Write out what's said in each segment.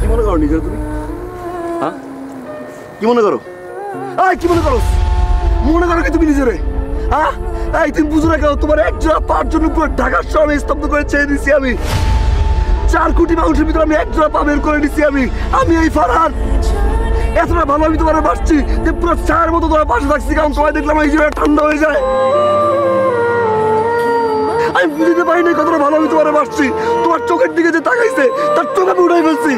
কি মনে করো নিজের তুমি? হ্যাঁ, কি মনে করো? কি মনে করো? মনে করো কি তুমি নিজেরে? হ্যাঁ, তুমি বুঝো না কেন? তোমার এক জোড়া পার জন্য পুরো ঢাকার শহরে স্তব্ধ করে ছেড়ে দিছি আমি। 4 কোটি মানুষের ভিতরে আমি এক জোড়া পা বের করে দিছি আমি এই ফারহান। এতটা ভালো আমি তোমার বাসছি যে পুরো ছায়ার মতো তোমার পাশে থাকছি, কারণ তোমায় দেখলাম এই জোড়া ঠান্ডা হয়ে যায়। আমি বুঝতে পারি না কতটা ভালো আমি তোমার বাসছি। তোমার চোখের দিকে যে তাকাইছে তার চোখ আমি উঠাই ফেলছি।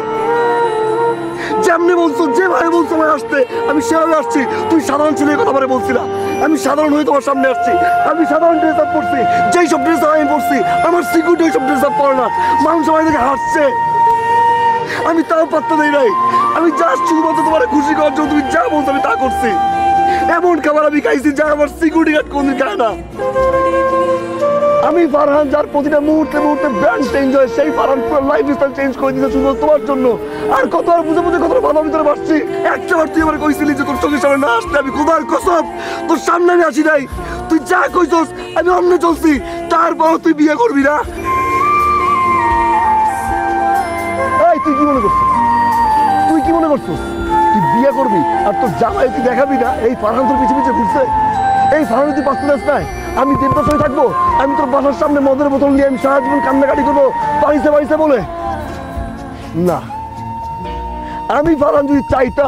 যেমনি বলছো, যেভাবে বলছো আমায় আসতে, আমি সেভাবে আসছি। তুই সাধারণ ছেলের কথা বলে বলছিলা, আমি সাধারণ হয়ে তোমার সামনে আসছি। আমি সাধারণ ড্রেস আপ পড়ছি, যেই সব ড্রেস আপ আমি পড়ছি আমার সিকিউরিটি ওই সব ড্রেস আপ পড়ে না। মানুষ সবাই দেখে হাসছে, আমি তাও পাত্তা দেই নাই। আমি জাস্ট শুধুমাত্র তোমার খুশি করার জন্য তুমি যা বলছো আমি তা করছি। এমন খাবার আমি খাইছি যা আমার সিকিউরিটি গার্ড কোনদিন খায় না। আমি ফারহান, যার প্রতিটা মুহূর্তে মুহূর্তে ব্র্যান্ড চেঞ্জ হয়, সেই ফারহান পুরো লাইফ স্টাইল চেঞ্জ করে দিতে শুধু তোমার জন্য। আর কত আর বুঝে বুঝে কতটা ভালো ভিতরে বাসছি। একটাবার তুই আমার কইছিলি যে তোর চোখের সামনে না আসতে, আমি খোদার কসম তোর সামনে আমি আসি নাই। তুই যা কইছস আমি অন্য চলছি, তারপর তুই বিয়ে করবি না। এই তুই কি মনে করছিস? তুই কি মনে করছিস তুই বিয়ে করবি আর তোর জামাই তুই দেখাবি না? এই ফারহান তোর পিছিয়ে পিছিয়ে ঘুরছে। এই ফারহান তুই পাঁচতে যাস নাই? আমি দেবদাস হয়ে থাকবো? আমি তোর বাসার সামনে মদের বোতল নিয়ে আমি সারা জীবন কান্নাকাটি করবো বাড়িতে বাড়িতে বলে? না, আমি ফারহান যদি চাইতাম